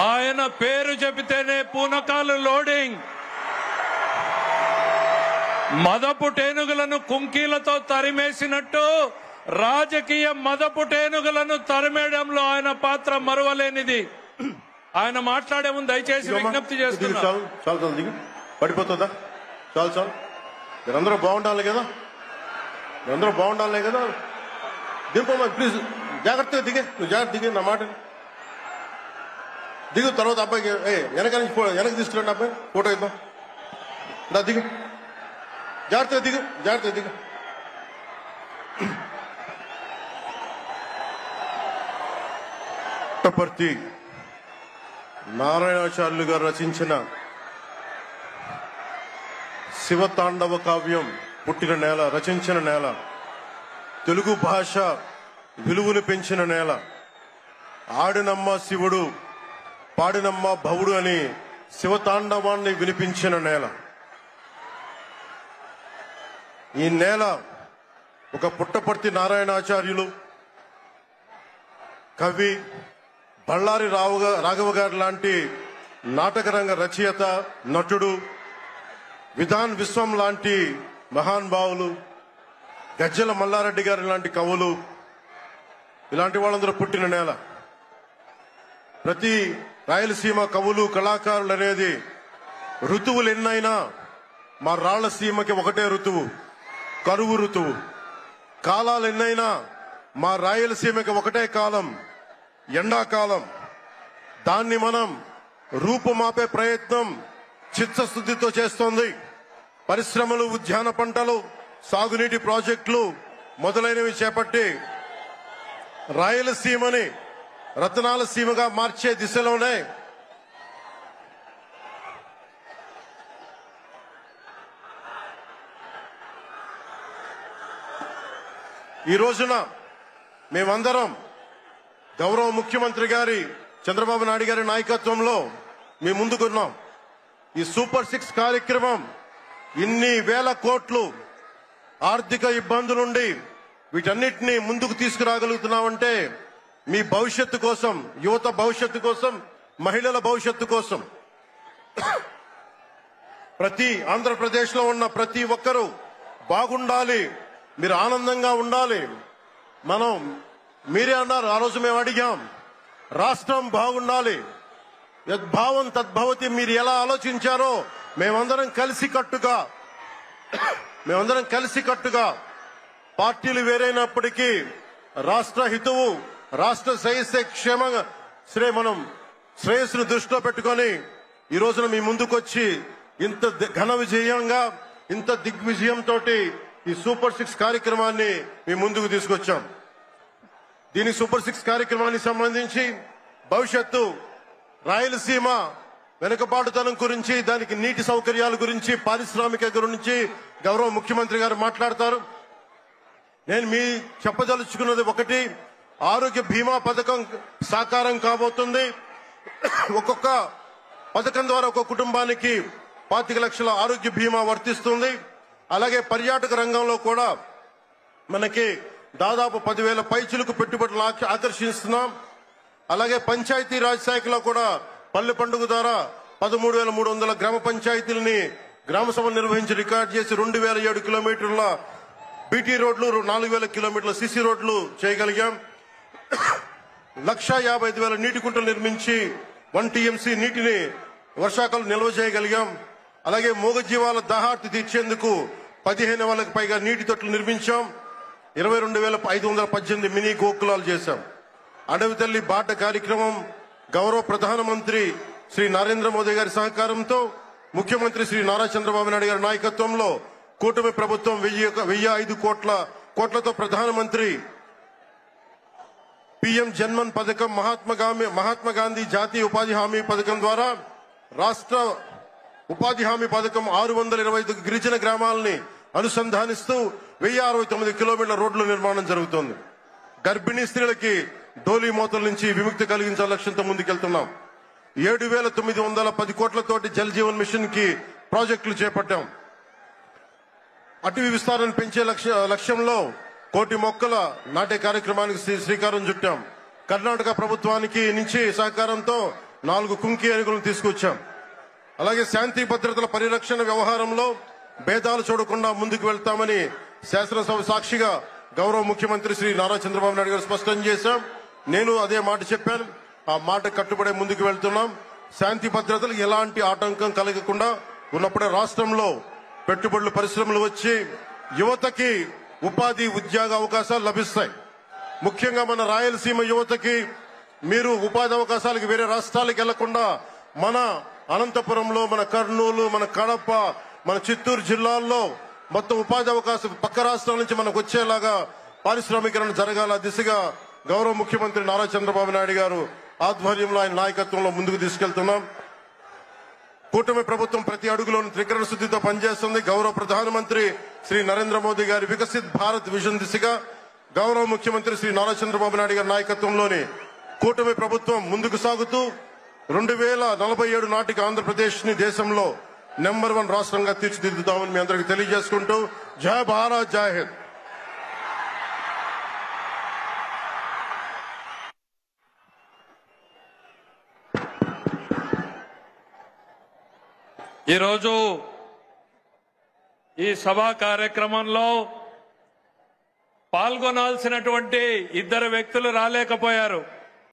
ఆయన పేరు చెబితేనే పూనకాలు లోడింగ్. మదపుటేనుగులను కుంకీలతో తరిమేసినట్టు రాజకీయ మదపుటేనుగులను తరిమేయడంలో ఆయన పాత్ర మరువలేనిది. ఆయన మాట్లాడే ముందు దయచేసి విజ్ఞప్తి చేస్తున్నాను. చాలు దిగు, పడిపోతుందా? చాలు మీరందరూ బాగుండాలి కదా, మీరందరూ బాగుండాలి కదా. దింపమ్మా ప్లీజ్, జాగ్రత్తగా దిగే, నువ్వు జాగ్రత్త దిగే, నా మాట దిగు. తర్వాత అబ్బాయికి వెనక్కి తీసుకురండి, అబ్బాయి ఫోటో ఇద్దాం. దా దిగు, జాగ్రత్తగా దిగు. పుట్టపర్తి నారాయణాచార్యులు గారు రచించిన శివతాండవ కావ్యం పుట్టిన నేల, రచించిన నేల, తెలుగు భాష విలువలు పెంచిన నేల, ఆడినమ్మ శివుడు పాడినమ్మ భవుడు అని శివతాండవాన్ని వినిపించిన నేల. ఈ నేల ఒక పుట్టపర్తి నారాయణాచార్యులు, కవి బళ్ళారి రాఘవ గారు లాంటి నాటకరంగ రచయిత, నటుడు, విధాన్ విశ్వం లాంటి మహానుభావులు, గజ్జల మల్లారెడ్డి గారు లాంటి కవులు, ఇలాంటి వాళ్ళందరూ పుట్టిన నేల. ప్రతి రాయలసీమ కవులు కళాకారులు అనేది ఋతువులు ఎన్నైనా మా రాళ్లసీమకి ఒకటే ఋతువు, కరువు ఋతువు. కాలాలు ఎన్నైనా మా రాయలసీమకి ఒకటే కాలం, ఎండాకాలం. దాన్ని మనం రూపుమాపే ప్రయత్నం చిత్తశుద్ధితో చేస్తోంది. పరిశ్రమలు, ఉద్యాన పంటలు, సాగునీటి ప్రాజెక్టులు మొదలైనవి చేపట్టి రాయలసీమని రతనాల సీమగా మార్చే దిశలోనే ఈ రోజున మేమందరం గౌరవ ముఖ్యమంత్రి గారి చంద్రబాబు నాయుడు గారి నాయకత్వంలో మేము ముందుకున్నాం. ఈ సూపర్ 6 కార్యక్రమం ఇన్ని వేల కోట్లు ఆర్థిక ఇబ్బందుల నుండి వీటన్నిటినీ ముందుకు తీసుకురాగలుగుతున్నామంటే మీ భవిష్యత్తు కోసం, యువత భవిష్యత్తు కోసం, మహిళల భవిష్యత్తు కోసం, ప్రతి ఆంధ్రప్రదేశ్ లో ఉన్న ప్రతి ఒక్కరూ బాగుండాలి, మీరు ఆనందంగా ఉండాలి. మీరే అన్నారు, ఆ రోజు మేము అడిగాం, రాష్ట్రం బాగుండాలి, యద్భావం తద్భవతి. మీరు ఎలా ఆలోచించారో మేమందరం కలిసికట్టుగా పార్టీలు వేరైనప్పటికీ రాష్ట్ర హితువు, రాష్ట్ర శ్రేయస్సును దృష్టిలో పెట్టుకొని ఈ రోజున మీ ముందుకొచ్చి ఇంత ఘన విజయంగా, ఇంత దిగ్విజయంతో ఈ సూపర్ 6 కార్యక్రమాన్ని మీ ముందుకు తీసుకొచ్చాం. దీని సూపర్ 6 కార్యక్రమానికి సంబంధించి భవిష్యత్తు రాయలసీమ వెనుకబాటుతనం గురించి, దానికి నీటి సౌకర్యాల గురించి, పారిశ్రామిక గురించి గౌరవ ముఖ్యమంత్రి గారు మాట్లాడతారు. నేను మీ చెప్పదలుచుకున్నది ఒకటి, ఆరోగ్య బీమా పథకం సాకారం కాబోతుంది. ఒక్కొక్క పథకం ద్వారా ఒక్కొక్క కుటుంబానికి 25 లక్షల ఆరోగ్య బీమా వర్తిస్తుంది. అలాగే పర్యాటక రంగంలో కూడా మనకి దాదాపు 10,000 పైచిలకు పెట్టుబడులు ఆకర్షిస్తున్నాం. అలాగే పంచాయతీ రాజ్ శాఖలో కూడా పల్లె పండుగ ద్వారా 13,300 గ్రామ పంచాయతీలని గ్రామ సభలు నిర్వహించి రికార్డు చేసి 2,007 కిలోమీటర్ల బీటీ రోడ్లు, 4,000 కిలోమీటర్ల సీసీ రోడ్లు చేయగలిగాం. 1,55,000 నీటి కుంటలు నిర్మించి 1 టీఎంసీ నీటిని వర్షాకాలం నిల్వ చేయగలిగాం. అలాగే మూగజీవాల దాహార్తి తీర్చేందుకు 15,000కు పైగా నీటి తొట్లు నిర్మించాం. 22,518 మినీ గోకులాలు చేశాం. అడవి తల్లి బాట కార్యక్రమం గౌరవ ప్రధానమంత్రి శ్రీ నరేంద్ర మోదీ గారి సహకారంతో, ముఖ్యమంత్రి శ్రీ నారా చంద్రబాబు నాయుడు గారి నాయకత్వంలో కూటమి ప్రభుత్వం 1,005 కోట్లతో ప్రధానమంత్రి పిఎం జన్మన్ పథకం, మహాత్మా గాంధీ జాతీయ ఉపాధి హామీ పథకం ద్వారా రాష్ట్ర ఉపాధి హామీ పథకం 625 గిరిజన గ్రామాలని అనుసంధానిస్తూ 1,069 కిలోమీటర్ల రోడ్ల నిర్మాణం జరుగుతోంది. గర్భిణీ స్త్రీలకి డోలీ మోతల నుంచి విముక్తి కలిగించాల లక్ష్యంతో ముందుకెళ్తున్నాం. 7,910 కోట్లతోటి జల్ జీవన్ మిషన్ కి ప్రాజెక్టులు చేపట్టాం. అటవీ విస్తారాన్ని పెంచే లక్ష్యంలో 1 కోటి మొక్కల నాటే కార్యక్రమానికి శ్రీకారం చుట్టాం. కర్ణాటక ప్రభుత్వానికి నుంచి సహకారంతో 4 కుంకి ఏనుగులను తీసుకొచ్చాం. అలాగే శాంతి భద్రతల పరిరక్షణ వ్యవహారంలో భేదాలు చూడకుండా ముందుకు వెళ్తామని శాసనసభ సాక్షిగా గౌరవ ముఖ్యమంత్రి శ్రీ నారా చంద్రబాబు నాయుడు గారు స్పష్టం చేశాం. నేను అదే మాట చెప్పాను. ఆ మాట కట్టుబడే ముందుకు వెళ్తున్నాం. శాంతి భద్రతలు ఎలాంటి ఆటంకం కలగకుండా ఉన్నప్పుడే రాష్ట్రంలో పెట్టుబడులు పరిశ్రమలు వచ్చి యువతకి ఉపాధి ఉద్యోగ అవకాశాలు లభిస్తాయి. ముఖ్యంగా మన రాయలసీమ యువతకి మీరు ఉపాధి అవకాశాలకు వేరే రాష్ట్రాలకు వెళ్లకుండా మన అనంతపురంలో, మన కర్నూలు, మన కడప, మన చిత్తూరు జిల్లాల్లో మొత్తం ఉపాధి అవకాశం పక్క రాష్ట్రాల నుంచి మనకు వచ్చేలాగా పారిశ్రామికరణ జరగాల దిశగా గౌరవ ముఖ్యమంత్రి నారా చంద్రబాబు నాయుడు గారు ఆధ్వర్యంలో ఆయన నాయకత్వంలో ముందుకు తీసుకెళ్తున్నాం. కూటమి ప్రభుత్వం ప్రతి అడుగులోని త్రికరణ శుద్ధితో పనిచేస్తుంది. గౌరవ ప్రధానమంత్రి శ్రీ నరేంద్ర మోదీ గారి వికసిత్ భారత్ విజన్ దిశగా గౌరవ ముఖ్యమంత్రి శ్రీ నారా చంద్రబాబు నాయుడు గారి నాయకత్వంలోని కూటమి ప్రభుత్వం ముందుకు సాగుతూ 2047 నాటికి ఆంధ్రప్రదేశ్ ని దేశంలో నెంబర్ 1 రాష్ట్రంగా తీర్చిదిద్దుతామని మీ అందరికీ తెలియజేసుకుంటూ జై భారత్, జై హింద్. ఈరోజు ఈ సభా కార్యక్రమంలో పాల్గొనాల్సినటువంటి 2 వ్యక్తులు రాలేకపోయారు.